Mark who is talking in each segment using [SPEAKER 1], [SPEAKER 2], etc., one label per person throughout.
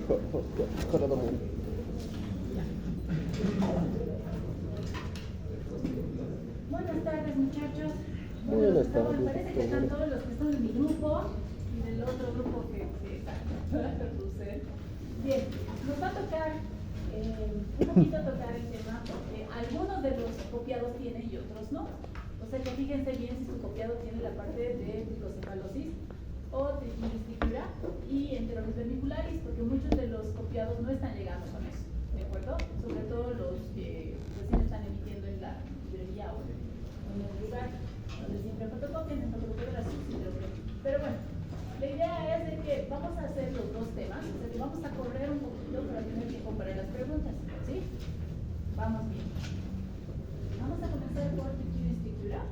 [SPEAKER 1] Buenas tardes, muchachos.
[SPEAKER 2] Buenas
[SPEAKER 1] Me
[SPEAKER 2] tardes.
[SPEAKER 1] parece que están todos los que son de mi grupo y del otro grupo que Rusel. Bien, nos va a tocar un poquito tocar el tema porque algunos de los copiados tienen y otros no. O sea que fíjense bien si su copiado tiene la parte de tricocefalosis o triquilisticura y enterovermicularis, porque muchos de los copiados no están llegando con eso, ¿de acuerdo? Sobre todo los que recién están emitiendo en la librería o en el lugar donde siempre fotocopian, en fotocopia de la subsidiaria. Pero bueno, la idea es de que vamos a hacer los dos temas, o sea que vamos a correr un poquito para tener tiempo para las preguntas, ¿sí? Vamos bien. Vamos a comenzar por triquilisticura.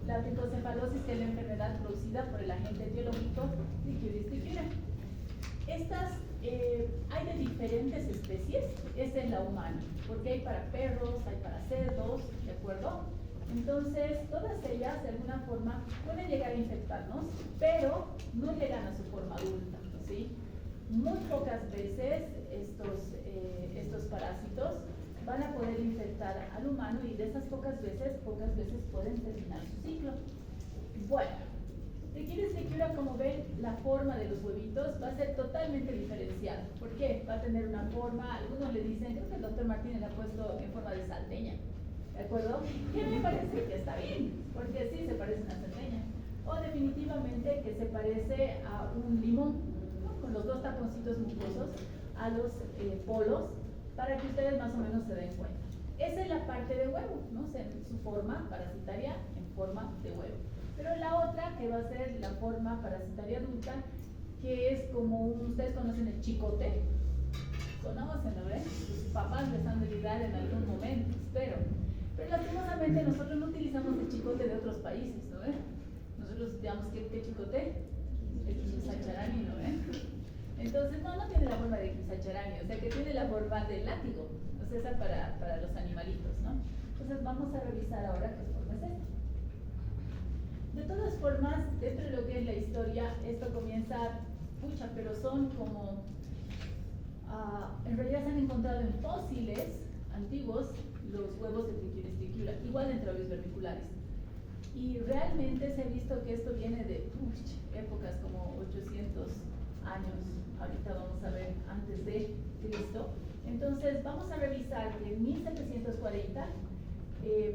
[SPEAKER 1] La tricocefalosis, que es la enfermedad producida por el agente etiológico triquilisticura. Estas hay de diferentes especies, esta es la humana, porque hay para perros, hay para cerdos, ¿de acuerdo? Entonces, todas ellas de alguna forma pueden llegar a infectarnos, pero no llegan a su forma adulta, ¿sí? Muy pocas veces estos parásitos van a poder infectar al humano y de esas pocas veces pueden terminar su ciclo. Bueno, triquilisticura, como ven, la forma de los huevitos va a ser totalmente diferenciada. ¿Por qué? Va a tener una forma, algunos le dicen, creo que el doctor Martínez la ha puesto en forma de salteña, ¿de acuerdo? Y a mí me parece que está bien, porque sí se parece a una salteña. O definitivamente que se parece a un limón, ¿no? Con los dos taponcitos mucosos, a los polos, para que ustedes más o menos se den cuenta. Esa es la parte de huevo, ¿no? O sea, su forma parasitaria en forma de huevo. Pero la otra, que va a ser la forma parasitaria adulta, que es como ustedes conocen el chicote. Conocen, ¿no ven? Sus papás les han de ayudar en algún momento, espero. Pero lastimosamente nosotros no utilizamos el chicote de otros países, ¿no ven? Nosotros digamos que ¿qué chicote? El quisacharani, ¿no ven? Entonces, no tiene la forma de quisacharani, o sea que tiene la forma de látigo, o sea, esa para los animalitos, ¿no? Entonces vamos a revisar ahora qué forma es esta. De todas formas, dentro de lo que es la historia, esto comienza, pucha, pero son como, en realidad se han encontrado en fósiles antiguos los huevos de triquilisticura, igual entre aves vermiculares. Y realmente se ha visto que esto viene de épocas como 800 años, ahorita vamos a ver, antes de Cristo. Entonces vamos a revisar que en 1740,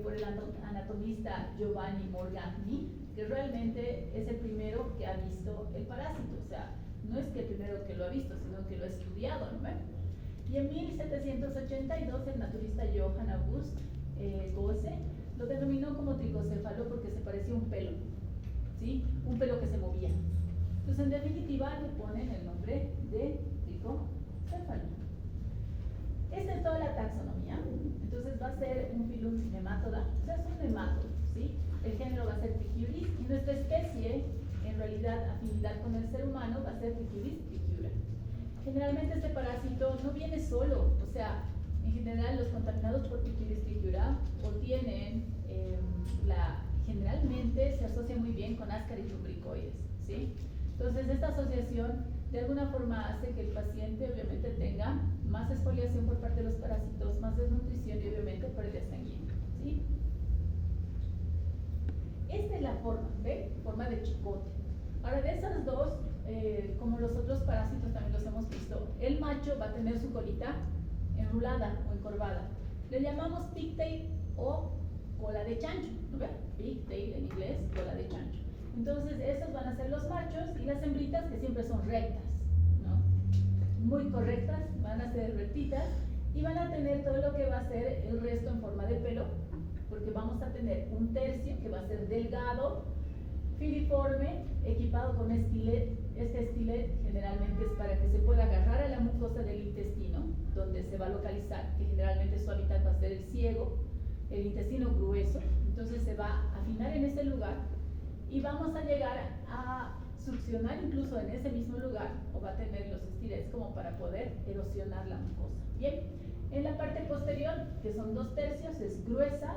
[SPEAKER 1] por el anatomista Giovanni Morgagni, que realmente es el primero que ha visto el parásito, o sea, no es que el primero que lo ha visto, sino que lo ha estudiado, ¿no? Y en 1782 el naturalista Johann August Gose lo denominó como tricocéfalo porque se parecía a un pelo, ¿sí? Un pelo que se movía. Entonces, en definitiva, le ponen el nombre de tricocéfalo. Esta es toda la taxonomía. Entonces, va a ser un filum nemátoda, o sea, es un nemátodo, ¿sí? El género va a ser Trichiuris y nuestra especie, en realidad, afinidad con el ser humano, va a ser Trichiuris trichiura. Generalmente este parásito no viene solo, o sea, en general los contaminados por Trichiuris trichiura o tienen generalmente se asocia muy bien con Ascaris lumbricoides, ¿sí? Entonces esta asociación de alguna forma hace que el paciente obviamente tenga más exfoliación por parte de los parásitos, más desnutrición y obviamente pérdida sanguínea, ¿sí? Esta es la forma, ¿ve? Forma de chicote. Ahora de esas dos, como los otros parásitos también los hemos visto, el macho va a tener su colita enrulada o encorvada. Le llamamos pigtail o cola de chancho, ¿no ve? Pigtail en inglés, cola de chancho. Entonces, estos van a ser los machos y las hembritas que siempre son rectas, ¿no? Muy correctas, van a ser rectitas y van a tener todo lo que va a ser el resto en forma de pelo, porque vamos a tener un tercio que va a ser delgado, filiforme, equipado con estilet. Este estilet generalmente es para que se pueda agarrar a la mucosa del intestino, donde se va a localizar, que generalmente su hábitat va a ser el ciego, el intestino grueso. Entonces se va a afinar en ese lugar y vamos a llegar a succionar incluso en ese mismo lugar, o va a tener los estilets como para poder erosionar la mucosa. Bien, en la parte posterior, que son 2/3, es gruesa,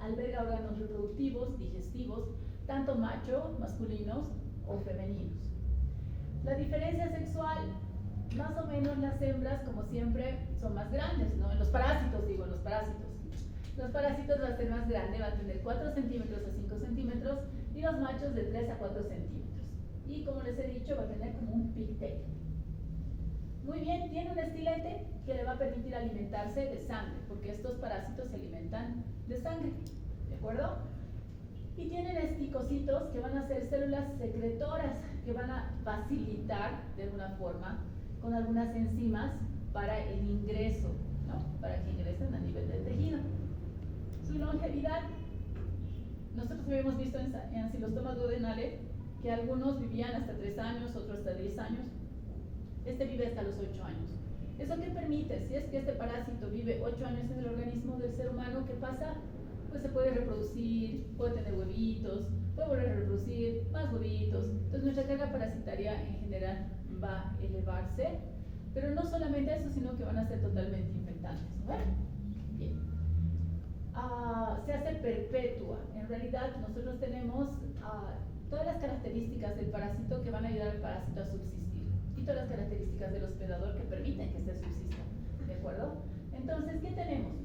[SPEAKER 1] alberga órganos reproductivos, digestivos, tanto masculinos o femeninos. La diferencia sexual más o menos las hembras, como siempre, son más grandes, ¿no? En los parásitos, digo, en los parásitos. Los parásitos va a ser más grande, va a tener 4 centímetros a 5 centímetros y los machos de 3 a 4 centímetros. Y como les he dicho, va a tener como un pigtail. Muy bien, tiene un estilete que le va a permitir alimentarse de sangre, porque estos parásitos se alimentan de sangre, ¿de acuerdo? Y tienen esticocitos que van a ser células secretoras que van a facilitar de alguna forma con algunas enzimas para el ingreso, ¿no? Para que ingresen a nivel del tejido. Su longevidad, nosotros habíamos visto en Ancylostoma duodenale que algunos vivían hasta 3 años, otros hasta 10 años. Este vive hasta los 8 años. ¿Eso qué permite? Si es que este parásito vive 8 años en el organismo del ser humano, ¿qué pasa? Pues se puede reproducir, puede tener huevitos, puede volver a reproducir, más huevitos. Entonces nuestra carga parasitaria en general va a elevarse, pero no solamente eso, sino que van a ser totalmente infectantes, ¿no? Bien. Se hace perpetua. En realidad nosotros tenemos todas las características del parásito que van a ayudar al parásito a subsistir y todas las características del hospedador que permiten que se subsista, ¿de acuerdo? Entonces, ¿qué tenemos?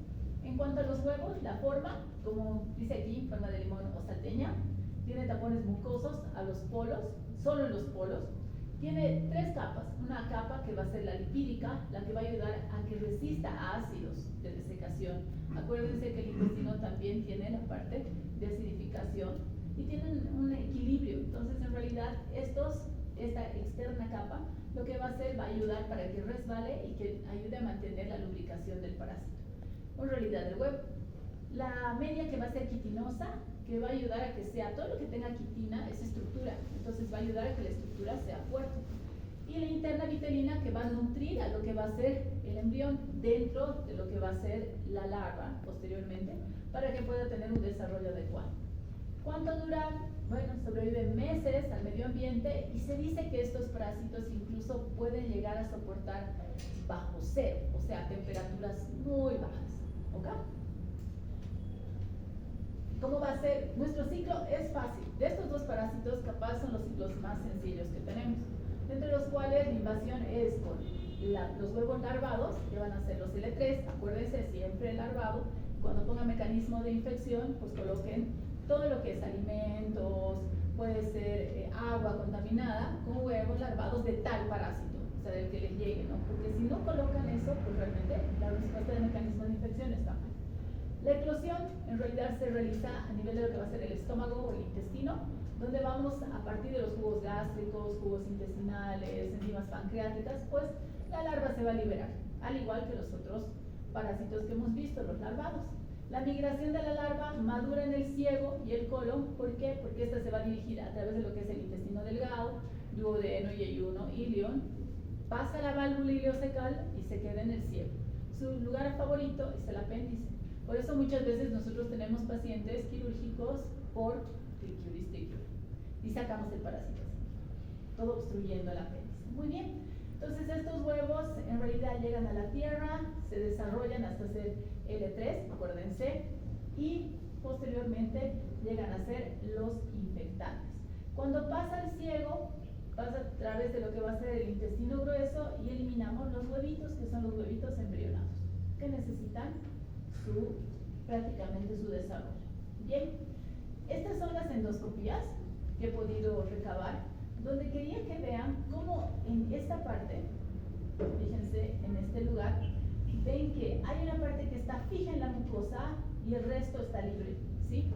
[SPEAKER 1] En cuanto a los huevos, la forma, como dice aquí, forma de limón o salteña, tiene tapones mucosos a los polos, solo en los polos. Tiene 3 capas, una capa que va a ser la lipídica, la que va a ayudar a que resista a ácidos de desecación. Acuérdense que el intestino también tiene la parte de acidificación y tienen un equilibrio. Entonces, en realidad, esta externa capa, lo que va a hacer va a ayudar para que resbale y que ayude a mantener la lubricación del parásito. En realidad, el huevo. La media que va a ser quitinosa, que va a ayudar a que sea, todo lo que tenga quitina es estructura, entonces va a ayudar a que la estructura sea fuerte. Y la interna vitelina que va a nutrir a lo que va a ser el embrión dentro de lo que va a ser la larva posteriormente, para que pueda tener un desarrollo adecuado. ¿Cuánto dura? Bueno, sobreviven meses al medio ambiente y se dice que estos parásitos incluso pueden llegar a soportar bajo cero, o sea, temperaturas muy bajas. ¿Ok? ¿Cómo va a ser? Nuestro ciclo es fácil. De estos 2 parásitos, capaz son los ciclos más sencillos que tenemos, entre los cuales la invasión es con los huevos larvados, que van a ser los L3. Acuérdense, siempre larvado. Cuando pongan mecanismo de infección, pues coloquen todo lo que es alimentos, puede ser agua contaminada, con huevos larvados de tal parásito, o sea, del que les llegue, ¿no? Porque si no colocan eso, pues realmente la respuesta del mecanismo de infección está mal. La eclosión en realidad se realiza a nivel de lo que va a ser el estómago o el intestino, donde vamos a partir de los jugos gástricos, jugos intestinales, enzimas pancreáticas, pues la larva se va a liberar, al igual que los otros parásitos que hemos visto, los larvados. La migración de la larva madura en el ciego y el colon. ¿Por qué? Porque esta se va a dirigir a través de lo que es el intestino delgado, duodeno, yeyuno, ilion, pasa a la válvula ileocecal y se queda en el ciego. Su lugar favorito es el apéndice. Por eso muchas veces nosotros tenemos pacientes quirúrgicos por triquiuristicula y sacamos el parásito, todo obstruyendo el apéndice. Muy bien. Entonces estos huevos en realidad llegan a la tierra, se desarrollan hasta ser L3, acuérdense, y posteriormente llegan a ser los infectantes. Cuando pasa el ciego, pasa a través de lo que va a ser el intestino grueso y eliminamos los huevitos, que son los huevitos embrionados, que necesitan prácticamente su desarrollo. Bien, estas son las endoscopías que he podido recabar, donde quería que vean cómo en esta parte, fíjense en este lugar, ven que hay una parte que está fija en la mucosa y el resto está libre, ¿sí?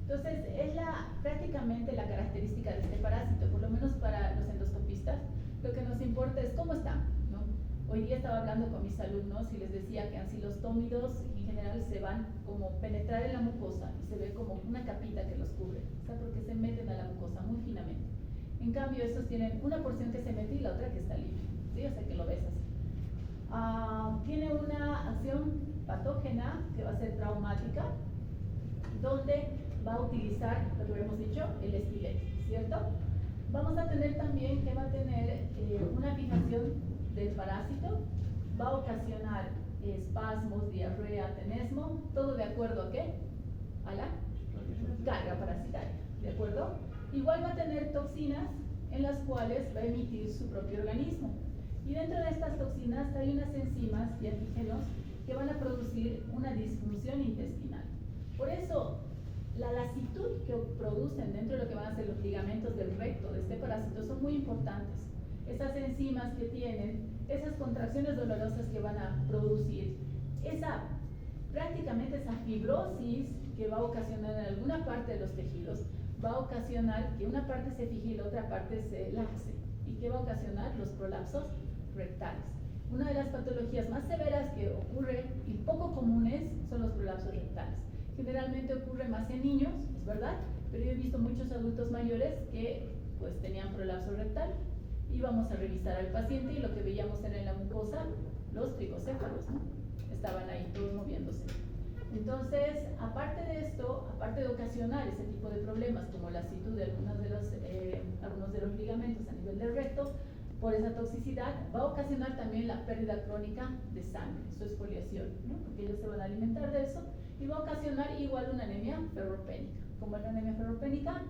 [SPEAKER 1] Entonces, es prácticamente la característica de este parásito, por lo menos para los endoscopistas, lo que nos importa es cómo están, ¿no? Hoy día estaba hablando con mis alumnos y les decía que ancilostómidos en general se van como penetrar en la mucosa y se ve como una capita que los cubre, o sea, porque se meten a la mucosa muy finamente. En cambio, estos tienen una porción que se mete y la otra que está libre, ¿sí? O sea, que lo ves así. Tiene una acción patógena que va a ser traumática, donde va a utilizar, lo que hemos dicho, el estilete, ¿cierto? Vamos a tener también que va a tener una fijación del parásito, va a ocasionar espasmos, diarrea, tenesmo, todo de acuerdo a qué? A la carga parasitaria, ¿de acuerdo? Igual va a tener toxinas en las cuales va a emitir su propio organismo. Y dentro de estas toxinas hay unas enzimas y antígenos que van a producir una disfunción intestinal. Por eso, la lasitud que producen dentro de lo que van a ser los ligamentos del recto de este parásito son muy importantes. Esas enzimas que tienen, esas contracciones dolorosas que van a producir, prácticamente esa fibrosis que va a ocasionar en alguna parte de los tejidos, va a ocasionar que una parte se fije y la otra parte se laxe, y que va a ocasionar los prolapsos rectales. Una de las patologías más severas que ocurre y poco comunes son los prolapsos rectales. Generalmente ocurre más en niños, es verdad, pero yo he visto muchos adultos mayores que pues tenían prolapso rectal. Íbamos a revisar al paciente y lo que veíamos era en la mucosa los tricocéfalos, ¿no? Estaban ahí todos moviéndose. Entonces, aparte de esto, aparte de ocasionar ese tipo de problemas como la lasitud de algunos de los ligamentos a nivel del recto, por esa toxicidad, va a ocasionar también la pérdida crónica de sangre, su exfoliación, ¿no? Porque ellos se van a alimentar de eso, y va a ocasionar igual una anemia ferropénica. Como es la anemia ferropénica,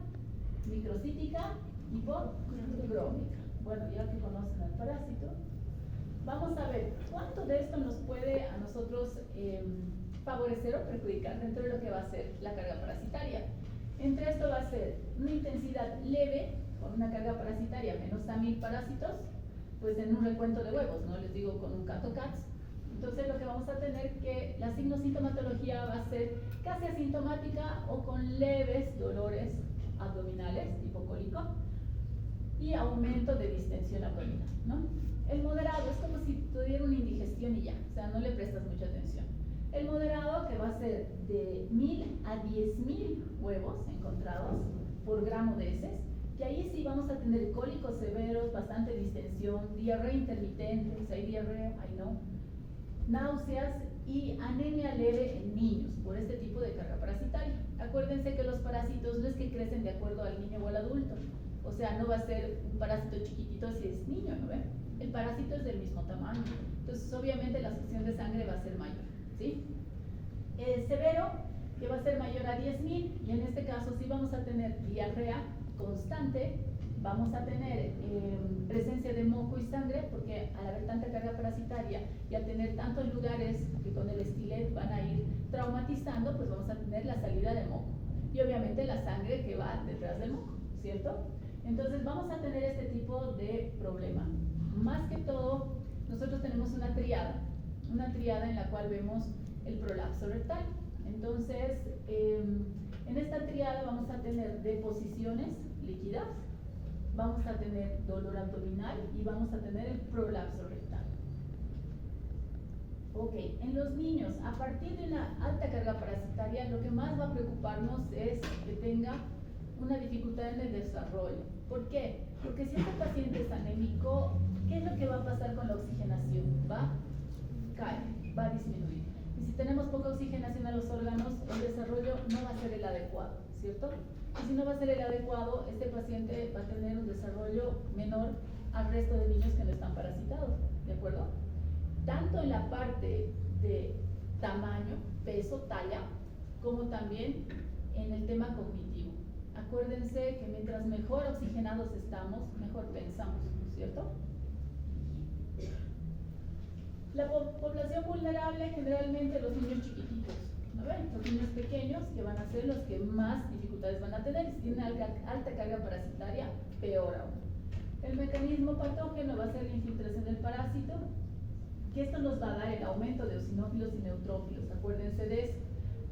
[SPEAKER 1] microcítica, hipocrómica. Bueno, ya que conocen al parásito, vamos a ver cuánto de esto nos puede a nosotros favorecer o perjudicar dentro de lo que va a ser la carga parasitaria. Entre esto va a ser una intensidad leve, con una carga parasitaria menos a 1000 parásitos, pues en un recuento de huevos, no les digo con un CATO-CATS. Entonces lo que vamos a tener que la signo-sintomatología va a ser casi asintomática o con leves dolores abdominales, tipo cólico, y aumento de distensión abdominal, ¿no? El moderado es como si tuviera una indigestión y ya, o sea, no le prestas mucha atención. El moderado, que va a ser de 1000 a 10.000 huevos encontrados por gramo de heces, que ahí sí vamos a tener cólicos severos, bastante distensión, diarrea intermitente, si hay diarrea, ahí no, náuseas y anemia leve en niños por este tipo de carga parasitaria. Acuérdense que los parásitos no es que crecen de acuerdo al niño o al adulto, o sea, no va a ser un parásito chiquitito si es niño, ¿no ven? El parásito es del mismo tamaño, entonces obviamente la succión de sangre va a ser mayor, ¿sí? Severo, que va a ser mayor a 10.000, y en este caso sí vamos a tener diarrea constante, vamos a tener presencia de moco y sangre, porque al haber tanta carga parasitaria y al tener tantos lugares que con el estilet van a ir traumatizando, pues vamos a tener la salida de moco y obviamente la sangre que va detrás del moco, ¿cierto? Entonces vamos a tener este tipo de problema. Más que todo, nosotros tenemos una triada en la cual vemos el prolapso rectal. Entonces, en esta triada vamos a tener deposiciones líquidas, vamos a tener dolor abdominal y vamos a tener el prolapso rectal. Ok, en los niños, a partir de una alta carga parasitaria, lo que más va a preocuparnos es que tenga una dificultad en el desarrollo. ¿Por qué? Porque si este paciente es anémico, ¿qué es lo que va a pasar con la oxigenación? Va a caer, va a disminuir. Y si tenemos poca oxigenación a los órganos, el desarrollo no va a ser el adecuado, ¿cierto? Y si no va a ser el adecuado, este paciente va a tener un desarrollo menor al resto de niños que no están parasitados, ¿de acuerdo? Tanto en la parte de tamaño, peso, talla, como también en el tema cognitivo. Acuérdense que mientras mejor oxigenados estamos, mejor pensamos, ¿cierto? La población vulnerable, generalmente los niños chiquititos, ¿no ven? Los niños pequeños que van a ser los que más dificultades van a tener. Si tienen alta carga parasitaria, peor aún. El mecanismo patógeno va a ser la infiltración del parásito, que esto nos va a dar el aumento de eosinófilos y neutrófilos. Acuérdense de eso.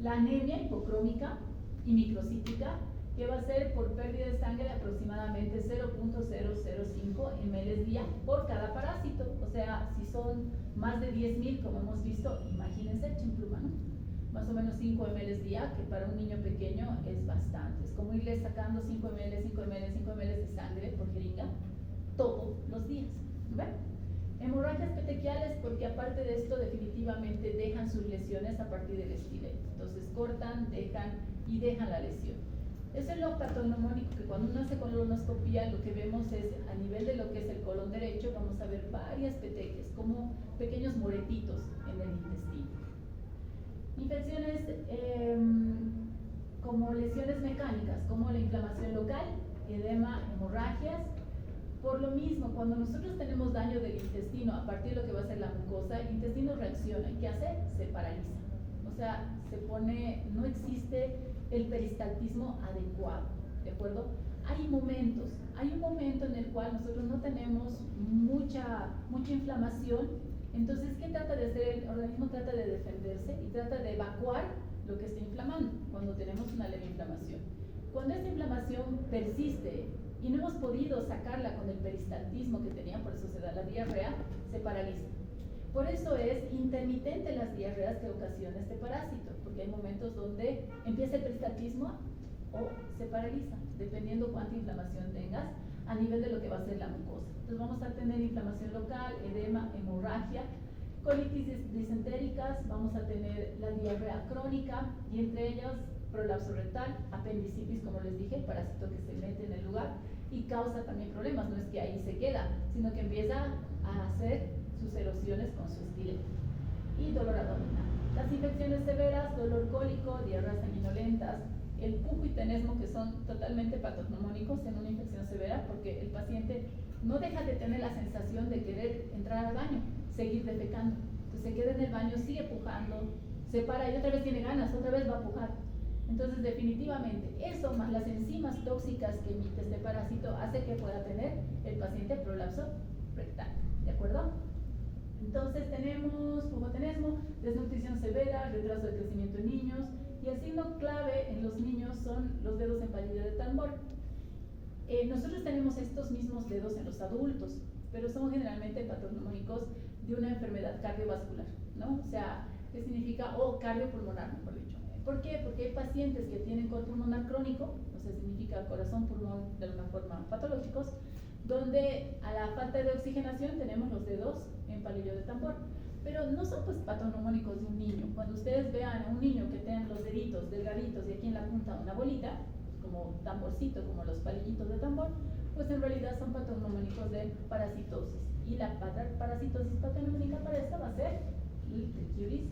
[SPEAKER 1] La anemia hipocrómica y microcítica, que va a ser por pérdida de sangre de aproximadamente 0.005 ml día por cada parásito. O sea, si son más de 10.000, como hemos visto, imagínense, chimpluma, ¿no? Más o menos 5 ml día, que para un niño pequeño es bastante. Es como irle sacando 5 ml, 5 ml, 5 ml de sangre por jeringa todos los días. ¿Ven? Hemorragias petequiales, porque aparte de esto definitivamente dejan sus lesiones a partir del estileto. Entonces cortan, dejan la lesión. Eso es lo patognomónico, que cuando uno hace colonoscopía lo que vemos es a nivel de lo que es el colon derecho, vamos a ver varias petequias, como pequeños moretitos en el intestino. Infecciones como lesiones mecánicas, como la inflamación local, edema, hemorragias, Por lo mismo, cuando nosotros tenemos daño del intestino a partir de lo que va a ser la mucosa, el intestino reacciona. ¿Y qué hace? Se paraliza. O sea, no existe el peristaltismo adecuado, ¿de acuerdo? Hay un momento en el cual nosotros no tenemos mucha inflamación. Entonces, ¿qué trata de hacer? El organismo trata de defenderse y trata de evacuar lo que está inflamando cuando tenemos una leve inflamación. Cuando esta inflamación persiste y no hemos podido sacarla con el peristaltismo que tenía, por eso se da la diarrea, se paraliza. Por eso es intermitente las diarreas que ocasiona este parásito, porque hay momentos donde empieza el peristaltismo o se paraliza, dependiendo cuánta inflamación tengas a nivel de lo que va a ser la mucosa. Entonces vamos a tener inflamación local, edema, hemorragia, colitis disentéricas, vamos a tener la diarrea crónica y entre ellas prolapso rectal, apendicitis, como les dije, parásito que se mete en el lugar y causa también problemas. No es que ahí se queda, sino que empieza a hacer sus erosiones con su estilete. Y dolor abdominal. Las infecciones severas, dolor cólico, diarreas sanguinolentas, el pujo y tenesmo, que son totalmente patognomónicos en una infección severa, porque el paciente no deja de tener la sensación de querer entrar al baño, seguir defecando. Entonces se queda en el baño, sigue pujando, se para y otra vez tiene ganas, otra vez va a pujar. Entonces definitivamente eso más las enzimas tóxicas que emite este parásito hace que pueda tener el paciente prolapso rectal, ¿de acuerdo? Entonces tenemos pujotenesmo, desnutrición severa, retraso de crecimiento en niños y el signo clave en los niños son los dedos en palillo de tambor. Nosotros tenemos estos mismos dedos en los adultos, pero son generalmente patognomónicos de una enfermedad cardiovascular, ¿no? O sea, ¿qué significa? O cardiopulmonar, mejor dicho. ¿Por qué? Porque hay pacientes que tienen cor pulmonar crónico, o sea, significa corazón, pulmón de alguna forma patológicos, donde a la falta de oxigenación tenemos los dedos en palillo de tambor. Pero no son pues patognomónicos de un niño. Cuando ustedes vean a un niño que tenga los deditos delgaditos y aquí en la punta una bolita, como tamborcito, como los palillitos de tambor, pues en realidad son patognomónicos de parasitosis. Y la parasitosis patognomónica para esta va a ser el triquiuris.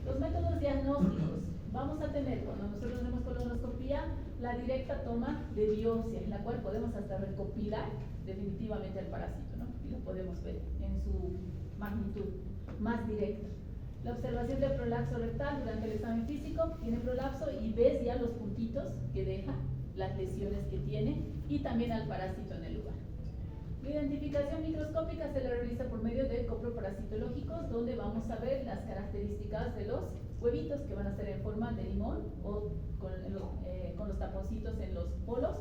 [SPEAKER 1] Los métodos diagnósticos. Vamos a tener, cuando nosotros hacemos colonoscopía, la directa toma de biopsia, en la cual podemos hasta recopilar definitivamente el parásito, ¿no? Y lo podemos ver en su magnitud más directa. La observación del prolapso rectal durante el examen físico, tiene prolapso y ves ya los puntitos que deja, las lesiones que tiene y también al parásito en el lugar. La identificación microscópica se la realiza por medio de coproparasitológicos, donde vamos a ver las características de los huevitos que van a ser en forma de limón o con los taponcitos en los polos,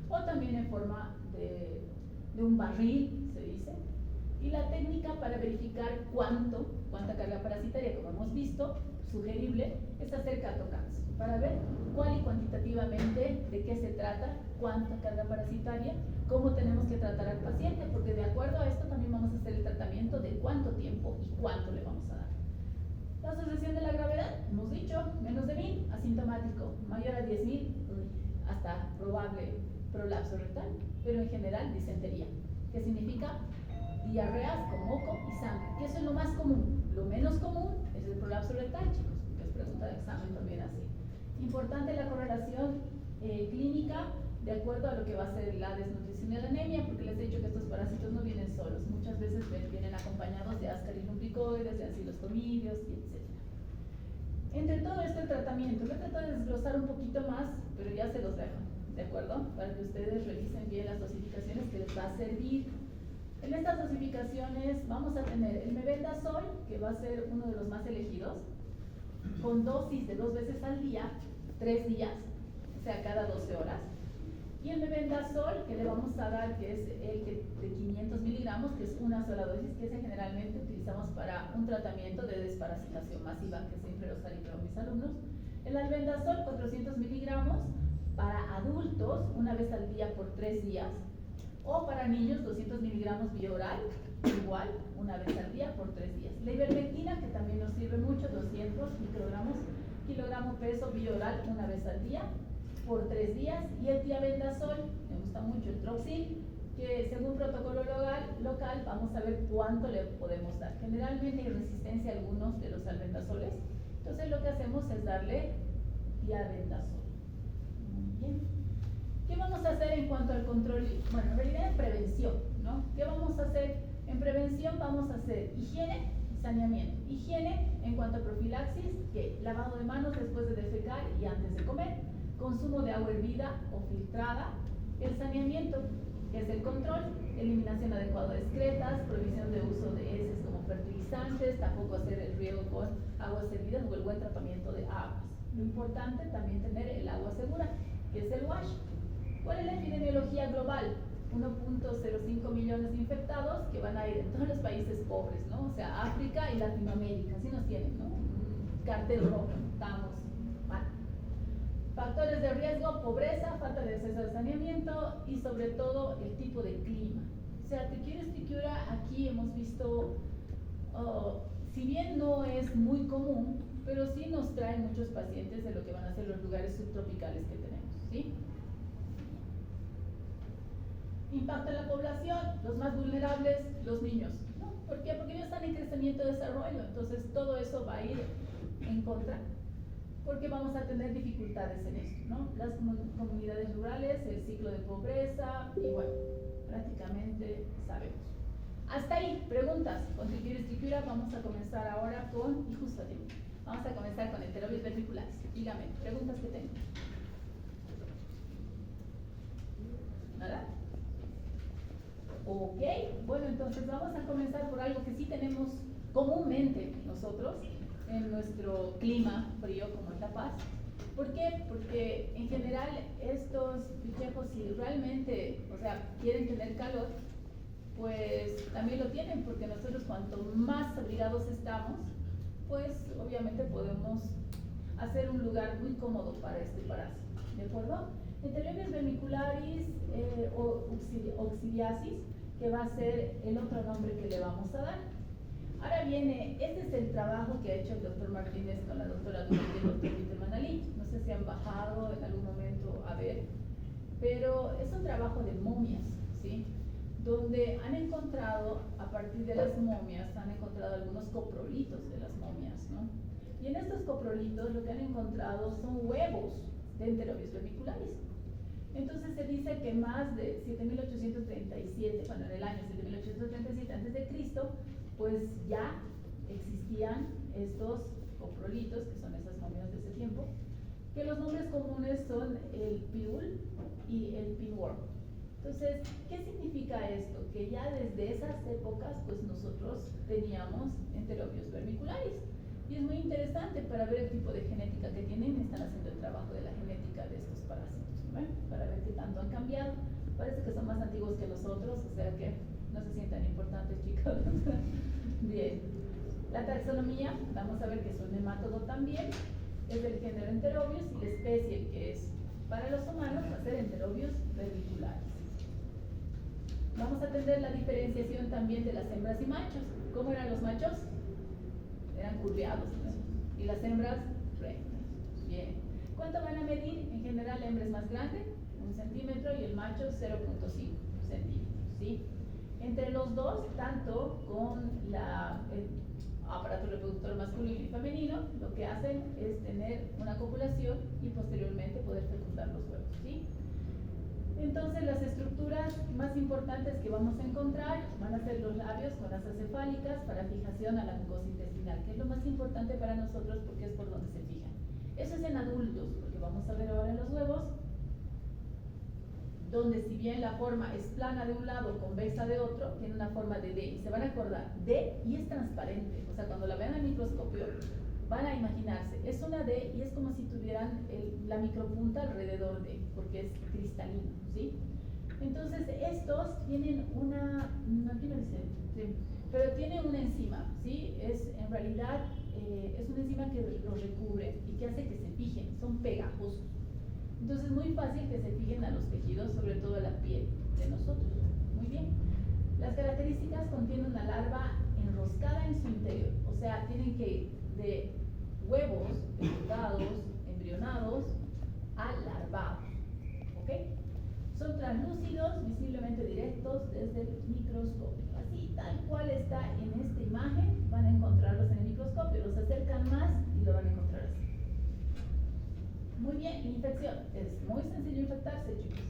[SPEAKER 1] o también en forma de un barril, se dice. Y la técnica para verificar cuánta carga parasitaria, como hemos visto, sugerible, es hacer catocans, para ver cuál y cuantitativamente de qué se trata, cuánta carga parasitaria, cómo tenemos que tratar al paciente, porque de acuerdo a esto también vamos a hacer el tratamiento de cuánto tiempo y cuánto le vamos a dar. La asociación de la gravedad, hemos dicho, menos de 1000, asintomático, mayor a 10.000, hasta probable prolapso rectal, pero en general disentería, que significa diarreas con moco y sangre, que eso es lo más común. Lo menos común es el prolapso rectal, chicos, porque es pregunta de examen también así. Importante la correlación clínica de acuerdo a lo que va a ser la desnutrición y la anemia, porque les he dicho que estos parásitos no vienen solos, muchas veces vienen acompañados de ascaris lumbricoides, de acilostomidios, y etc. Entre todo esto el tratamiento, lo he tratado de desglosar un poquito más, pero ya se los dejo, ¿de acuerdo? Para que ustedes revisen bien las dosificaciones que les va a servir. En estas dosificaciones vamos a tener el mebendazol, que va a ser uno de los más elegidos, con dosis de 2 veces al día, 3 días, o sea, cada 12 horas. Y el mebendazol, que le vamos a dar, que es el de 500 miligramos, que es una sola dosis, que ese generalmente utilizamos para un tratamiento de desparasitación masiva, que siempre los calibro a mis alumnos. El albendazol, 400 miligramos, para adultos, una vez al día por 3 días. O para niños, 200 miligramos vía oral, igual, una vez al día por 3 días. La ivermectina, que también nos sirve mucho, 200 microgramos, kilogramo peso vía oral, una vez al día por 3 días. Y el tiabendazol, me gusta mucho el Troxil, que según protocolo local vamos a ver cuánto le podemos dar. Generalmente hay resistencia a algunos de los albendazoles, entonces lo que hacemos es darle tiabendazol. Muy bien. ¿Qué vamos a hacer en cuanto al control? Bueno, en realidad en prevención, ¿no? ¿Qué vamos a hacer? En prevención vamos a hacer higiene y saneamiento. Higiene en cuanto a profilaxis, que lavado de manos después de defecar y antes de comer, consumo de agua hervida o filtrada, el saneamiento, que es el control, eliminación adecuada de excretas, prohibición de uso de heces como fertilizantes, tampoco hacer el riego con aguas hervidas o el buen tratamiento de aguas. Lo importante también tener el agua segura, que es el WASH. ¿Cuál es la epidemiología global? 1.05 millones de infectados que van a ir en todos los países pobres, ¿no? O sea, África y Latinoamérica, así nos tienen, ¿no? Cartel rojo, estamos mal. Factores de riesgo, pobreza, falta de acceso al saneamiento y sobre todo el tipo de clima. O sea, Tiquira, aquí hemos visto, si bien no es muy común, pero sí nos trae muchos pacientes de lo que van a ser los lugares subtropicales que tenemos, ¿sí? Impacto en la población, los más vulnerables, los niños, ¿no? ¿Por qué? Porque ellos están en crecimiento y desarrollo, entonces todo eso va a ir en contra, porque vamos a tener dificultades en esto, ¿no? Las comunidades rurales, el ciclo de pobreza, y bueno, prácticamente sabemos. Hasta ahí, preguntas. Con Tiquira, vamos a comenzar ahora con, y justo a ti, vamos a comenzar con enterobios vermiculares. Dígame, preguntas que tengo. ¿Nada? Ok, bueno, entonces vamos a comenzar por algo que sí tenemos comúnmente nosotros en nuestro clima frío como es La Paz. ¿Por qué? Porque en general estos bichejos, si realmente, o sea, quieren tener calor, pues también lo tienen, porque nosotros cuanto más abrigados estamos, pues obviamente podemos hacer un lugar muy cómodo para este parásito, ¿de acuerdo? Enterobius vermicularis o oxidiasis, que va a ser el otro nombre que le vamos a dar. Ahora viene, este es el trabajo que ha hecho el doctor Martínez con la doctora Durán y el doctor Peter Manali. No sé si han bajado en algún momento a ver, pero es un trabajo de momias, ¿sí? Donde han encontrado, a partir de las momias, han encontrado algunos coprolitos de las momias, ¿no? Y en estos coprolitos lo que han encontrado son huevos de Enterobius vermicularis. Entonces se dice que más de 7.837, bueno, en el año 7.837 a.C., pues ya existían estos coprolitos, que son esas momias de ese tiempo, que los nombres comunes son el piul y el pinworm. Entonces, ¿qué significa esto? Que ya desde esas épocas, pues nosotros teníamos Enterobius vermicularis. Y es muy interesante para ver el tipo de genética que tienen. Están haciendo el trabajo de la genética de estos parásitos, ¿no? Para ver qué tanto han cambiado. Parece que son más antiguos que nosotros, o sea que no se sientan importantes, chicos. Bien. La taxonomía, vamos a ver que es un nemátodo también. Es del género Enterobius y la especie que es para los humanos va a ser Enterobius vermicularis. Vamos a tener la diferenciación también de las hembras y machos. ¿Cómo eran los machos? Eran curveados, ¿no? Y las hembras rectas. Bien. ¿Cuánto van a medir? En general la hembra es más grande, 1 centímetro, y el macho 0.5 centímetros, ¿sí? Entre los dos, tanto con el aparato reproductor masculino y femenino, lo que hacen es tener una copulación y posteriormente poder fecundar los huevos, ¿sí? Entonces las estructuras más importantes que vamos a encontrar van a ser los labios con las cefálicas para fijación a la mucosa intestinal, que es lo más importante para nosotros porque es por donde se fijan. Eso es en adultos, porque vamos a ver ahora en los huevos, donde si bien la forma es plana de un lado, convexa de otro, tiene una forma de D, y se van a acordar, D y es transparente, o sea, cuando la vean al microscopio, van a imaginarse, es una D y es como si tuvieran la micropunta alrededor de, porque es cristalino, ¿sí? Entonces, estos tienen aquí no dice, sí, pero tiene una enzima, ¿sí? En realidad, es una enzima que los recubre y que hace que se fijen, son pegajosos. Entonces, es muy fácil que se fijen a los tejidos, sobre todo a la piel de nosotros. Muy bien. Las características contienen una larva enroscada en su interior, o sea, tienen que ir de huevos fecundados, embrionados, a larvados, ¿ok? Son translúcidos, visiblemente directos desde el microscopio. Así, tal cual está en esta imagen, van a encontrarlos en el microscopio. Los acercan más y lo van a encontrar así. Muy bien, la infección. Es muy sencillo infectarse, chicos.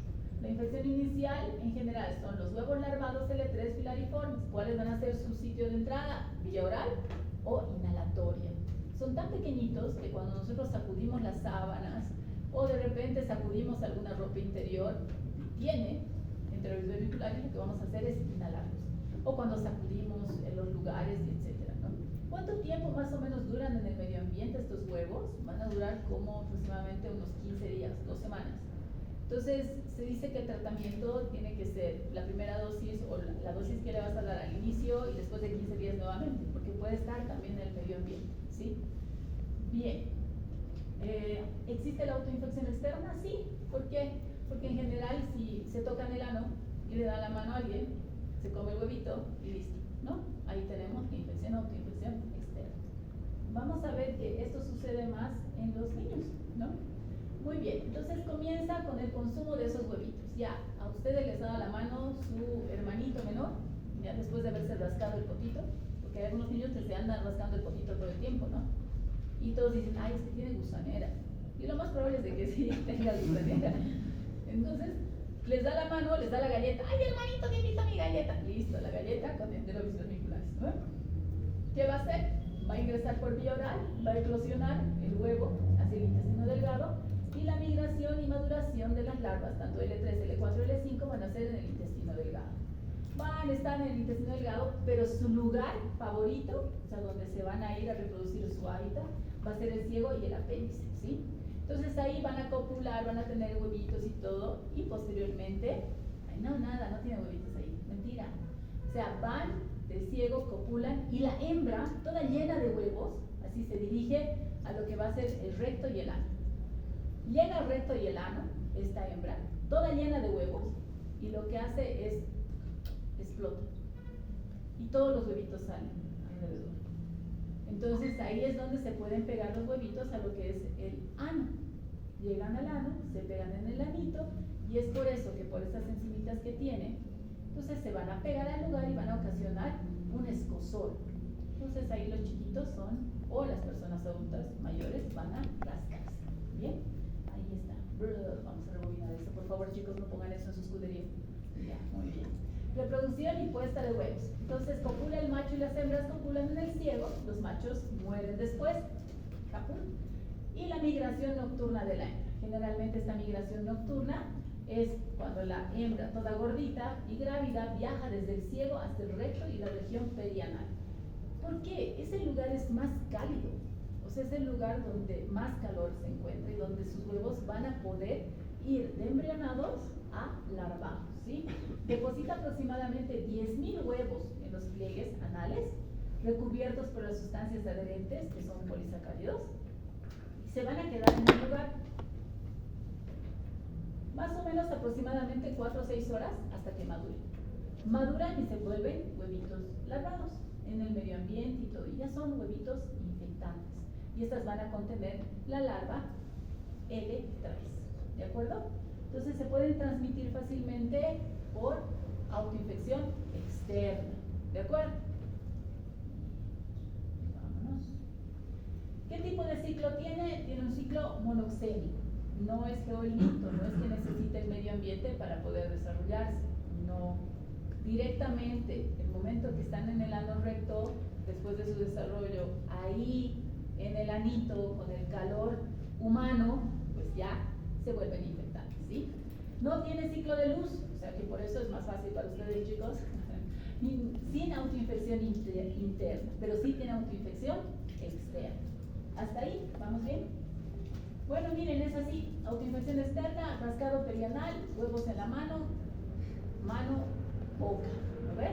[SPEAKER 1] La infección inicial, en general, son los huevos larvados L3 filariformes. ¿Cuáles van a ser su sitio de entrada? Vía oral o inhalatoria. Son tan pequeñitos que cuando nosotros sacudimos las sábanas o de repente sacudimos alguna ropa interior, tiene entre los ventriculares, lo que vamos a hacer es inhalarlos. O cuando sacudimos en los lugares, etcétera, ¿no? ¿Cuánto tiempo más o menos duran en el medio ambiente estos huevos? Van a durar como aproximadamente unos 15 días, 2 semanas. Entonces, se dice que el tratamiento tiene que ser la primera dosis o la dosis que le vas a dar al inicio y después de 15 días nuevamente, porque puede estar también en el medio ambiente, ¿sí? Bien. ¿Existe la autoinfección externa? Sí. ¿Por qué? Porque en general, si se tocan el ano y le dan la mano a alguien, se come el huevito y listo, ¿no? Ahí tenemos la infección o autoinfección externa. Vamos a ver que esto sucede más en los niños, ¿no? Muy bien, entonces comienza con el consumo de esos huevitos. Ya, a ustedes les da la mano su hermanito menor, ya después de haberse rascado el potito, porque hay algunos niños que se andan rascando el potito todo el tiempo, ¿no? Y todos dicen, ay, es que tiene gusanera. Y lo más probable es de que sí tenga gusanera. Entonces, les da la mano, les da la galleta. ¡Ay, hermanito, te invito a mi galleta! Listo, la galleta con enterobius vermicularis, ¿no? ¿Qué va a hacer? Va a ingresar por vía oral, va a eclosionar el huevo hacia el intestino delgado y la migración y maduración de las larvas, tanto L3, L4 y L5, van a ser en el intestino delgado. Van a estar en el intestino delgado, pero su lugar favorito, o sea, donde se van a ir a reproducir su hábitat, va a ser el ciego y el apéndice, ¿sí? Entonces ahí van a copular, van a tener huevitos y todo, y posteriormente, ay, no, nada, no tiene huevitos ahí, mentira. O sea, van del ciego, copulan, y la hembra, toda llena de huevos, así se dirige a lo que va a ser el recto y el ano. Llega al recto y el ano, esta hembra, toda llena de huevos, y lo que hace es explota. Y todos los huevitos salen alrededor. Entonces ahí es donde se pueden pegar los huevitos a lo que es el ano. Llegan al ano, se pegan en el anito, y es por eso que por estas enzimitas que tiene, entonces se van a pegar al lugar y van a ocasionar un escozor. Entonces ahí los chiquitos son, o las personas adultas mayores, van a rascarse. ¿Bien? Ahí está. Vamos a rebobinar esto. Por favor, chicos, no pongan eso en su escudería. Ya, muy bien. Reproducción y puesta de huevos. Entonces copula el macho y las hembras copulan en el ciego, los machos mueren después. ¿Capul? Y la migración nocturna de la hembra. Generalmente esta migración nocturna es cuando la hembra, toda gordita y grávida, viaja desde el ciego hasta el recto y la región perianal. ¿Por qué? Ese lugar es más cálido. O sea, es el lugar donde más calor se encuentra y donde sus huevos van a poder ir de embrionados a larvados, ¿sí? Deposita aproximadamente 10.000 huevos en los pliegues anales, recubiertos por las sustancias adherentes, que son polisacáridos, y se van a quedar en el lugar más o menos aproximadamente 4 o 6 horas hasta que maduren. Maduran y se vuelven huevitos larvados en el medio ambiente y todo, y ya son huevitos infectantes. Y estas van a contener la larva L3, ¿de acuerdo? Entonces se pueden transmitir fácilmente por autoinfección externa, ¿de acuerdo? Vámonos. ¿Qué tipo de ciclo tiene? Tiene un ciclo monoxémico. No es geolito, no es que necesite el medio ambiente para poder desarrollarse, no. Directamente, el momento que están en el ano recto, después de su desarrollo, ahí en el anito, con el calor humano, pues ya se vuelven infectantes, ¿sí? No tiene ciclo de luz, o sea que por eso es más fácil para ustedes, chicos, sin autoinfección interna, pero sí tiene autoinfección externa. ¿Hasta ahí? ¿Vamos bien? Bueno, miren, es así, autoinfección externa, rascado perianal, huevos en la mano, boca, ¿lo ven?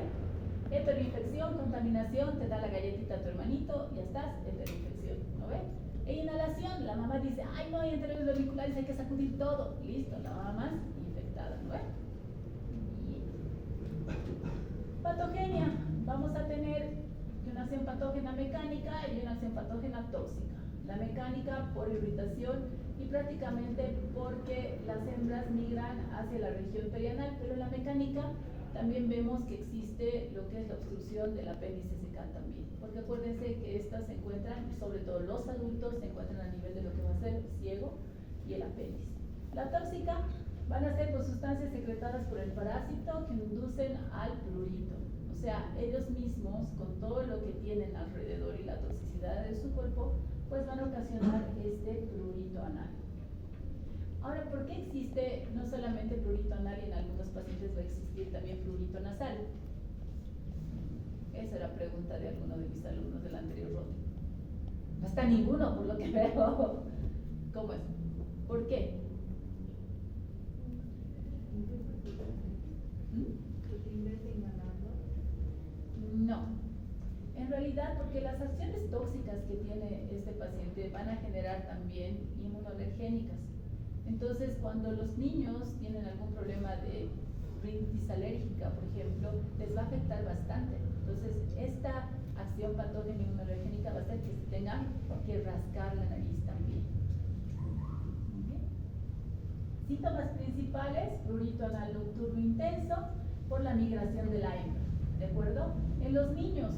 [SPEAKER 1] Heteroinfección, contaminación, te da la galletita a tu hermanito, ya estás, heteroinfección, ¿no ven? E inhalación, la mamá dice, ay no, hay enterobius vermicularis, hay que sacudir todo, listo, la mamá más infectada, ¿no ven? Bien. Patogenia, vamos a tener una acción patógena mecánica y una acción patógena tóxica. La mecánica por irritación y prácticamente porque las hembras migran hacia la región perianal, pero en la mecánica también vemos que existe lo que es la obstrucción del apéndice secal también, porque acuérdense que estas se encuentran, sobre todo los adultos, se encuentran a nivel de lo que va a ser ciego y el apéndice. La tóxica van a ser por sustancias secretadas por el parásito que inducen al prurito. O sea, ellos mismos, con todo lo que tienen alrededor y la toxicidad de su cuerpo, pues van a ocasionar este prurito anal. Ahora, ¿por qué existe no solamente prurito anal y en algunos pacientes va a existir también prurito nasal? Esa era pregunta de alguno de mis alumnos del anterior ronda. No está ninguno, por lo que veo. ¿Cómo es? ¿Por qué? No. En realidad, porque las acciones tóxicas que tiene este paciente van a generar también inmunoalergénicas. Entonces, cuando los niños tienen algún problema de rinitis alérgica, por ejemplo, les va a afectar bastante. Entonces, esta acción patógena inmunoalergénica va a hacer que se tengan que rascar la nariz también. ¿Okay? Síntomas principales: prurito anal nocturno intenso por la migración de la hembra. ¿De acuerdo? En los niños,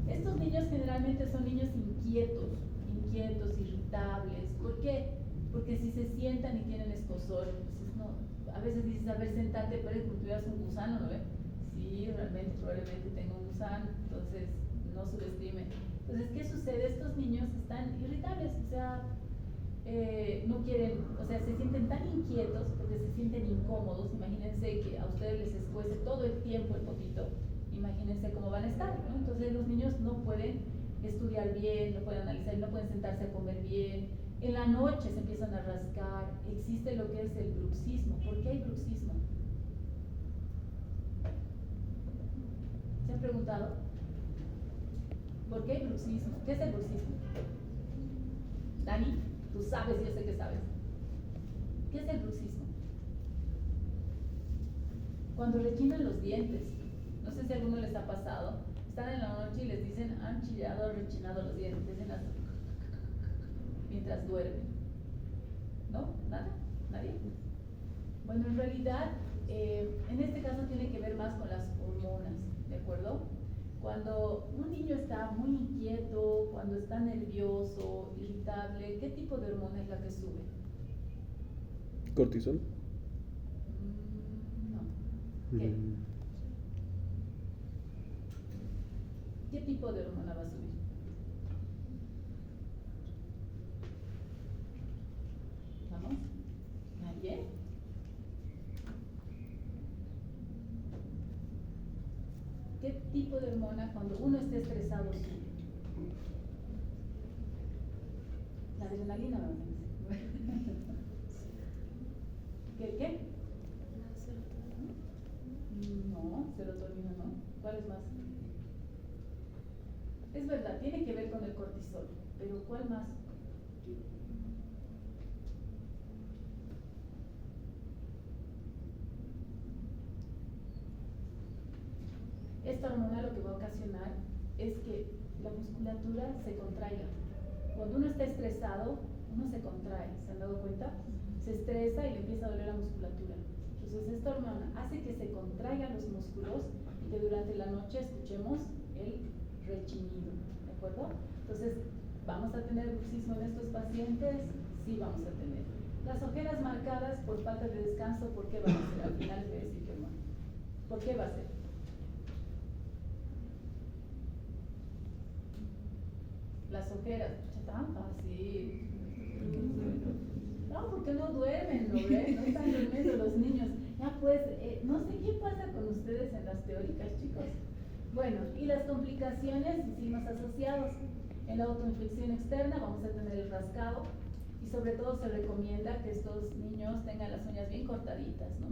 [SPEAKER 1] estos niños generalmente son niños inquietos, irritables. ¿Por qué? Porque si se sientan y tienen escozor, pues no, a veces dices, a ver, sentate, parece como tuvieras un gusano, ¿no ve? Sí, realmente, probablemente tengo un gusano, entonces no subestime. Entonces, ¿qué sucede? Estos niños están irritables, o sea, no quieren, o sea, se sienten tan inquietos porque se sienten incómodos. Imagínense que a ustedes les escuece todo el tiempo el potito, imagínense cómo van a estar, ¿no? Entonces los niños no pueden estudiar bien, no pueden analizar, no pueden sentarse a comer bien. En la noche se empiezan a rascar. Existe lo que es el bruxismo. ¿Por qué hay bruxismo? ¿Se han preguntado? ¿Por qué hay bruxismo? ¿Qué es el bruxismo? Dani, tú sabes, yo sé que sabes. ¿Qué es el bruxismo? Cuando rechinan los dientes. No sé si a alguno les ha pasado. Están en la noche y les dicen, han chillado, rechinado los dientes. Dicen así, mientras duermen. ¿No? ¿Nada? ¿Nadie? Bueno, en realidad, en este caso tiene que ver más con las hormonas, ¿de acuerdo? Cuando un niño está muy inquieto, cuando está nervioso, irritable, ¿qué tipo de hormona es la que sube?
[SPEAKER 2] ¿Cortisol?
[SPEAKER 1] No. ¿Qué? ¿Qué tipo de hormona va a subir? ¿Vamos? ¿Nadie? ¿Qué tipo de hormona cuando uno está estresado sube? La adrenalina, ¿no? ¿Qué?
[SPEAKER 3] La serotonina.
[SPEAKER 1] No, serotonina no. ¿Cuál es más? Es verdad, tiene que ver con el cortisol, pero ¿cuál más? Esta hormona lo que va a ocasionar es que la musculatura se contraiga. Cuando uno está estresado, uno se contrae, ¿se han dado cuenta? Se estresa y le empieza a doler la musculatura. Entonces esta hormona hace que se contraigan los músculos y que durante la noche escuchemos el rechinido, ¿de acuerdo? Entonces, ¿vamos a tener bruxismo en estos pacientes? Sí, vamos a tener. Las ojeras marcadas por falta de descanso, ¿por qué van a ser? Al final les voy a decir que no. ¿Por qué va a ser? Las ojeras, tan fácil. No, porque no duermen, ¿no ven? No están durmiendo los niños. Ya pues, no sé qué pasa con ustedes en las teóricas, chicos. Bueno, y las complicaciones y signos asociados. En la autoinfección externa vamos a tener el rascado y sobre todo se recomienda que estos niños tengan las uñas bien cortaditas, ¿no?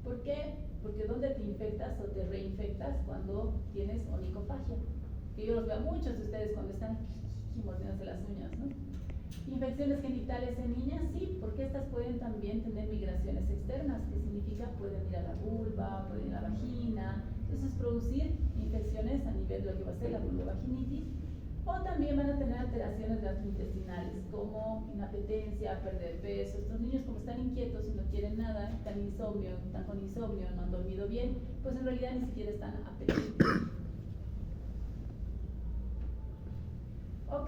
[SPEAKER 1] ¿Por qué? Porque ¿dónde te infectas o te reinfectas? Cuando tienes onicofagia. Que yo los veo a muchos de ustedes cuando están mordiéndose las uñas, ¿no? Infecciones genitales en niñas, sí, porque estas pueden también tener migraciones externas, que significa pueden ir a la vulva, pueden ir a la vagina, entonces producir infecciones a nivel de lo que va a ser la vulvovaginitis, o también van a tener alteraciones gastrointestinales como inapetencia, pérdida de peso. Estos niños, como están inquietos y no quieren nada, están con insomnio, no han dormido bien, pues en realidad ni siquiera están apetecidos. Ok,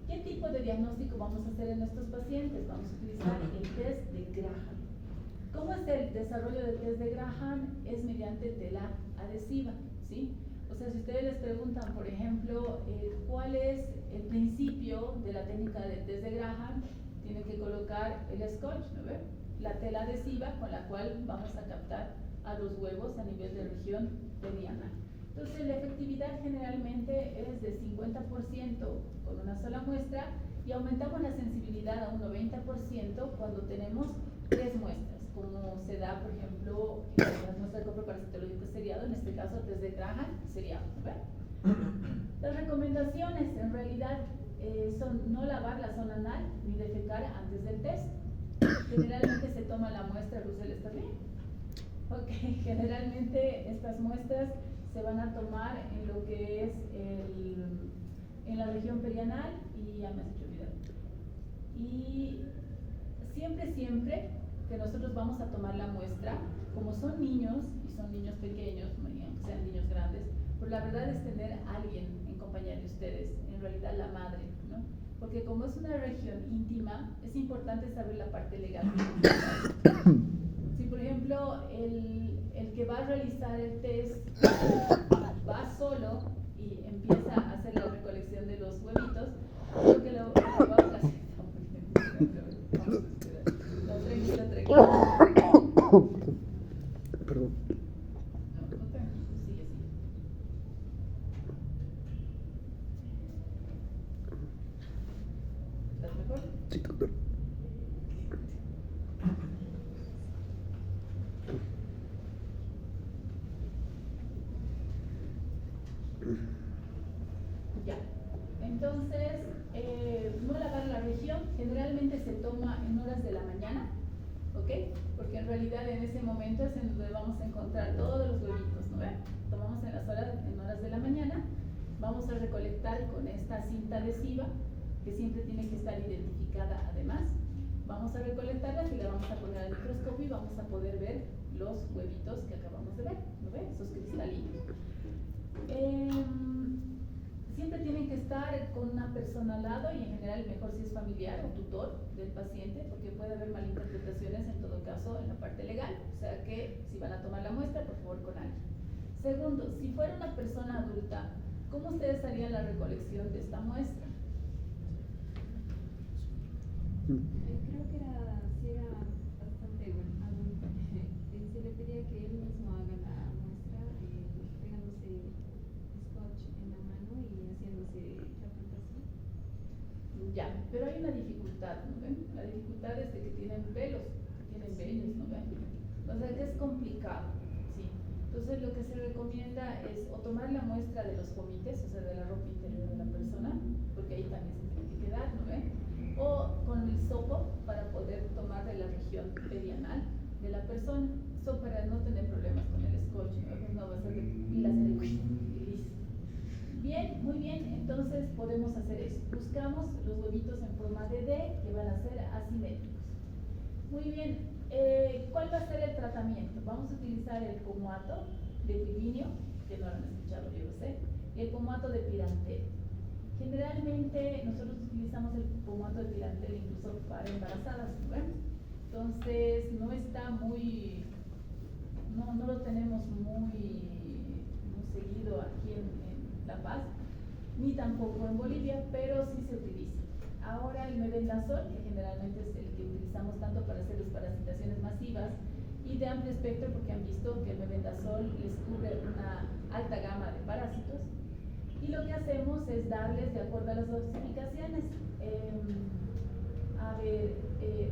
[SPEAKER 1] ¿qué tipo de diagnóstico vamos a hacer en estos pacientes? Vamos a utilizar el test de Graham. ¿Cómo es el desarrollo del test de Graham? Es mediante tela adhesiva, ¿sí? O sea, si ustedes les preguntan, por ejemplo, ¿cuál es el principio de la técnica del test de Graham? Tienen que colocar el scotch, ¿no ve? La tela adhesiva con la cual vamos a captar a los huevos a nivel de región perianal. Entonces, la efectividad generalmente es de 50% con una sola muestra y aumentamos la sensibilidad a un 90% cuando tenemos 3 muestras, como se da, por ejemplo, en las muestras de copro parasitológico seriado, en este caso test de Graham seriado, ¿no? Las recomendaciones en realidad son no lavar la zona anal ni defecar antes del test. Generalmente se toma la muestra, Russell, ¿está bien? Ok, generalmente estas muestras se van a tomar en lo que es en la región perianal y ya me has hecho olvidar. Y siempre que nosotros vamos a tomar la muestra, como son niños y son niños pequeños, aunque sean niños grandes, pues la verdad es tener a alguien en compañía de ustedes, en realidad la madre, ¿no? Porque como es una región íntima, es importante saber la parte legal. Si por ejemplo el que va a realizar el test va solo y empieza a hacer la recolección de los huevitos, creo que lo va a hacer. Tranquilo.
[SPEAKER 2] Perdón.
[SPEAKER 1] No, tranquilo, sigue. ¿Estás mejor?
[SPEAKER 2] Sí, doctor.
[SPEAKER 1] Ya. Entonces, no lavar la región generalmente se toma en horas de la mañana, ¿ok? Porque en realidad en ese momento es en donde vamos a encontrar todos los huevitos, ¿no ven? Tomamos en horas de la mañana, vamos a recolectar con esta cinta adhesiva, que siempre tiene que estar identificada además. Vamos a recolectarlas y la vamos a poner al microscopio y vamos a poder ver los huevitos que acabamos de ver, ¿no ven? Esos cristalinos. Siempre tienen que estar con una persona al lado y en general mejor si es familiar o tutor del paciente, porque puede haber malinterpretaciones en todo caso en la parte legal, o sea que si van a tomar la muestra, por favor con alguien. Segundo, si fuera una persona adulta, ¿cómo ustedes harían la recolección de esta muestra?
[SPEAKER 3] Creo que sí era bastante adulto. Se le pedía que él mismo haga la muestra, pegándose scotch en la mano y haciéndose la plantación.
[SPEAKER 1] Ya, pero hay una dificultad, ¿no ven? La dificultad es de que tienen vellos, ¿no ven? O sea que es complicado, ¿sí? Entonces lo que se recomienda es o tomar la muestra de los comités, o sea de la ropa interior de la persona, porque ahí también se tiene que quedar, ¿no ven? O con el hisopo para poder tomar de la región perianal de la persona. Eso para no tener problemas con el scotch, no va a ser de pilas en el y listo. Bien, muy bien, entonces podemos hacer eso. Buscamos los huevitos en forma de D que van a ser asimétricos. Muy bien, ¿cuál va a ser el tratamiento? Vamos a utilizar el pomato de pirinio, que no lo han escuchado, yo lo sé, y el pomato de pirantel. Generalmente nosotros utilizamos el pomato de pirantel incluso para embarazadas, ¿no? Entonces no está muy, no lo tenemos muy seguido aquí en La Paz, ni tampoco en Bolivia, pero sí se utiliza. Ahora el mebendazol, que generalmente es el que utilizamos tanto para hacer desparasitaciones masivas y de amplio espectro, porque han visto que el mebendazol les cubre una alta gama de parásitos. Y lo que hacemos es darles de acuerdo a las dosificaciones.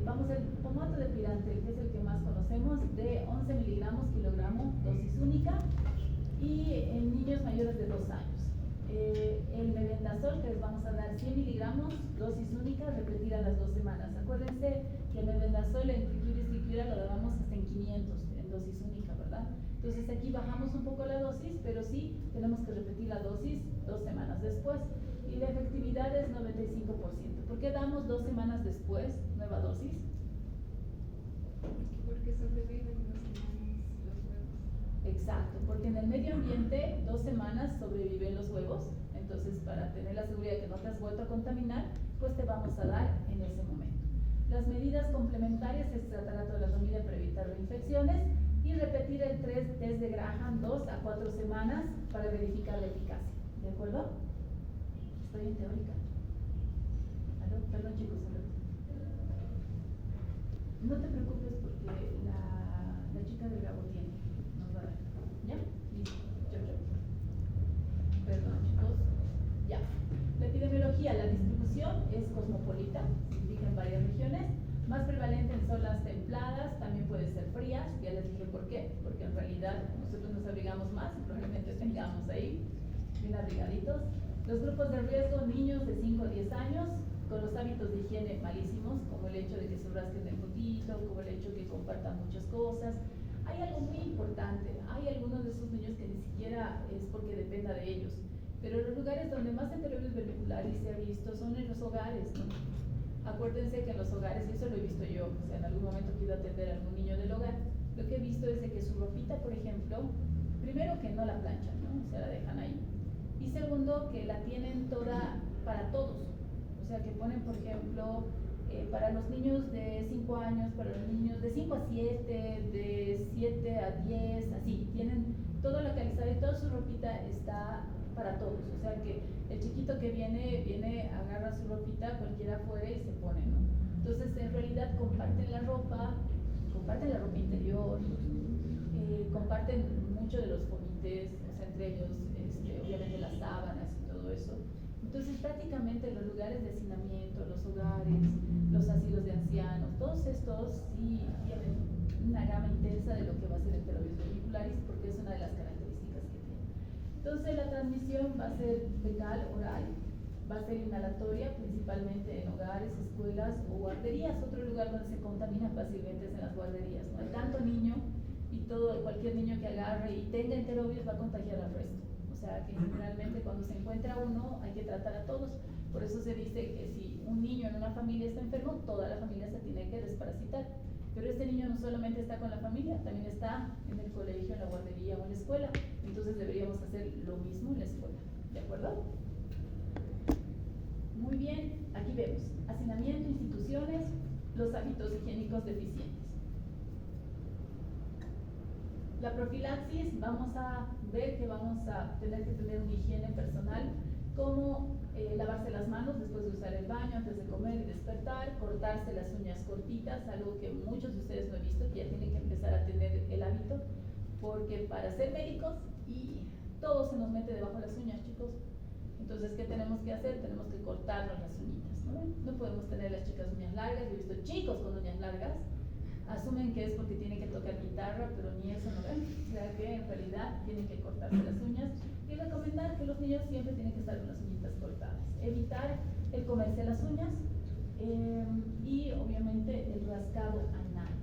[SPEAKER 1] Vamos al pomato de pirantel, que es el que más conocemos, de 11 miligramos kilogramo, dosis única, y en niños mayores de 2 años. El mebendazol, que les vamos a dar 100 miligramos, dosis única, repetida a las 2 semanas. Acuérdense que el mebendazol en Clituris lo dábamos hasta en 500, en dosis única, ¿verdad? Entonces aquí bajamos un poco la dosis, pero sí tenemos que repetir la dosis 2 semanas después. Y la efectividad es 95%. ¿Por qué damos 2 semanas después nueva dosis?
[SPEAKER 3] Porque sobreviven 2 semanas los huevos.
[SPEAKER 1] Exacto, porque en el medio ambiente 2 semanas sobreviven los huevos, entonces para para tener la seguridad de que no te has vuelto a contaminar, pues te vamos a dar en ese momento. Las medidas complementarias es tratar a toda la familia para evitar infecciones y repetir el test de Graham 2 a 4 semanas para verificar la eficacia. ¿De acuerdo? Estoy en teórica. ¿Aló? Perdón, chicos. No te preocupes porque la chica del Gabo tiene. Nos va a dar. ¿Ya? Listo. Chau. Perdón, chicos. Ya. La epidemiología, la distribución es cosmopolita, significa en varias regiones. Más prevalente en zonas templadas, también puede ser frías. Ya les dije por qué. Porque en realidad nosotros nos abrigamos más y probablemente tengamos ahí bien abrigaditos. Los grupos de riesgo, niños de 5 a 10 años, con los hábitos de higiene malísimos, como el hecho de que se rasquen el fotito, como el hecho de que compartan muchas cosas. Hay algo muy importante, hay algunos de esos niños que ni siquiera es porque dependa de ellos, pero los lugares donde más enterovirus vermicularis se ha visto son en los hogares, ¿no? Acuérdense que en los hogares, y eso lo he visto yo, o sea, en algún momento que iba a atender a algún niño del hogar, lo que he visto es de que su ropita, por ejemplo, primero que no la planchan, ¿no? O sea, la dejan ahí. Y segundo, que la tienen toda para todos. O sea, que ponen, por ejemplo, para los niños de 5 años, para los niños de 5 a 7, de 7 a 10, así. Tienen todo localizado y toda su ropita está para todos. O sea, que el chiquito que viene, agarra su ropita, cualquiera afuera y se pone, ¿no? Entonces, en realidad, comparten la ropa interior, comparten mucho de los comités, o sea, entre ellos, obviamente las sábanas y todo eso. Entonces, prácticamente los lugares de hacinamiento, los hogares, los asilos de ancianos, todos estos sí tienen una gama intensa de lo que va a ser el enterovirus vermicularis, porque es una de las características que tiene. Entonces, la transmisión va a ser fecal, oral, va a ser inhalatoria, principalmente en hogares, escuelas o guarderías. Otro lugar donde se contamina fácilmente es en las guarderías, ¿no? Hay tanto niño y cualquier niño que agarre y tenga enterovirus va a contagiar al resto. O sea, que generalmente cuando se encuentra uno hay que tratar a todos. Por eso se dice que si un niño en una familia está enfermo, toda la familia se tiene que desparasitar. Pero este niño no solamente está con la familia, también está en el colegio, en la guardería o en la escuela. Entonces deberíamos hacer lo mismo en la escuela. ¿De acuerdo? Muy bien, aquí vemos hacinamiento, instituciones, los hábitos higiénicos deficientes. La profilaxis, vamos a ver que vamos a tener que tener una higiene personal, como lavarse las manos después de usar el baño, antes de comer y despertar, cortarse las uñas cortitas, algo que muchos de ustedes no he visto, que ya tienen que empezar a tener el hábito, porque para ser médicos y todo se nos mete debajo de las uñas, chicos. Entonces, ¿qué tenemos que hacer? Tenemos que cortarnos las uñitas, ¿no? No podemos tener las chicas uñas largas. Yo he visto chicos con uñas largas, asumen que es porque tienen que tocar guitarra, pero ni eso no ven. O sea que en realidad tienen que cortarse las uñas y recomendar que los niños siempre tienen que estar con las uñitas cortadas. Evitar el comerse las uñas y obviamente el rascado anal.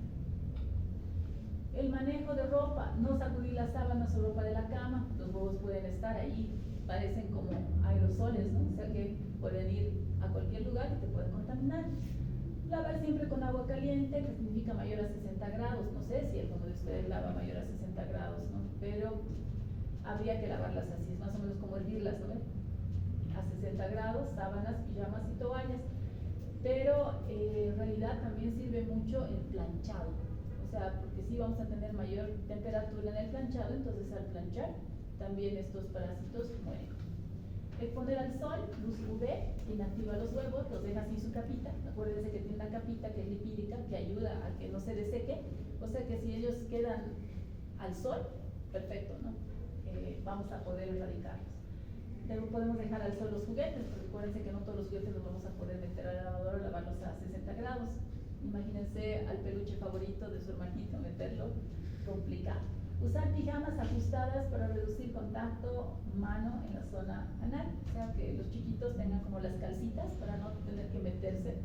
[SPEAKER 1] El manejo de ropa, no sacudir las sábanas o ropa de la cama. Los huevos pueden estar ahí, parecen como aerosoles, ¿no? O sea que pueden ir a cualquier lugar y te pueden contaminar. Lavar siempre con agua caliente, que significa mayor a 60 grados. No sé si alguno de ustedes lava mayor a 60 grados, ¿no? Pero habría que lavarlas así, es más o menos como hervirlas, ¿no? A 60 grados, sábanas, pijamas y toallas. Pero en realidad también sirve mucho el planchado. O sea, porque sí vamos a tener mayor temperatura en el planchado, entonces al planchar también estos parásitos mueren. Exponer al sol, luz UV, inactiva los huevos, los deja sin su capita. Acuérdense que tiene una capita que es lipídica, que ayuda a que no se deseque. O sea que si ellos quedan al sol, perfecto, ¿no? Vamos a poder erradicarlos. Luego podemos dejar al sol los juguetes, porque acuérdense que no todos los juguetes los vamos a poder meter al lavador o lavarlos a 60 grados. Imagínense al peluche favorito de su hermanito, meterlo, complicado. Usar pijamas ajustadas para reducir contacto mano en la zona anal, o sea que los chiquitos tengan como las calcitas para no tener que meterse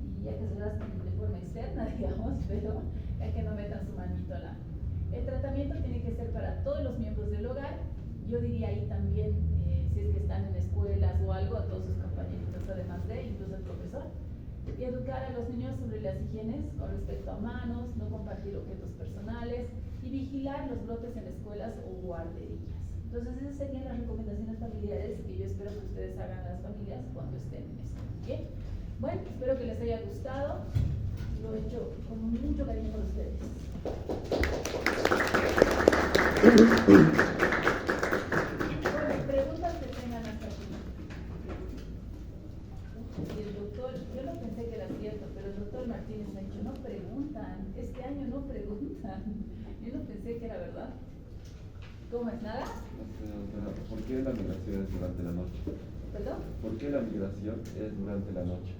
[SPEAKER 1] y ya que se rasquen de forma externa, digamos, pero ya que no metan su manito al ano. El tratamiento tiene que ser para todos los miembros del hogar. Yo diría ahí también, si es que están en escuelas o algo, a todos sus compañeritos, además de incluso el profesor. Y educar a los niños sobre las higienes con respecto a manos, no compartir objetos personales y vigilar los brotes en escuelas o guarderías. Entonces esas serían las recomendaciones familiares que yo espero que ustedes hagan a las familias cuando estén en esto. Bien, bueno, espero que les haya gustado. Lo he hecho con mucho cariño para ustedes. Bueno, preguntas que tengan hasta aquí. Y el doctor, yo no pensé que era cierto, pero el doctor Martínez me ha dicho, no preguntan, este año no preguntan. Yo no pensé que era verdad. ¿Cómo es nada?
[SPEAKER 2] ¿Por qué la migración es durante la noche?
[SPEAKER 1] ¿Perdón?
[SPEAKER 2] ¿Por qué la migración es durante la noche?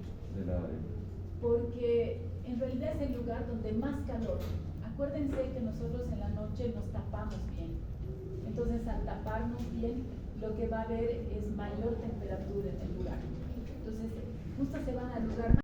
[SPEAKER 1] Porque en realidad es el lugar donde más calor. Acuérdense que nosotros en la noche nos tapamos bien. Entonces al taparnos bien, lo que va a haber es mayor temperatura en el lugar. Entonces justo se van al lugar más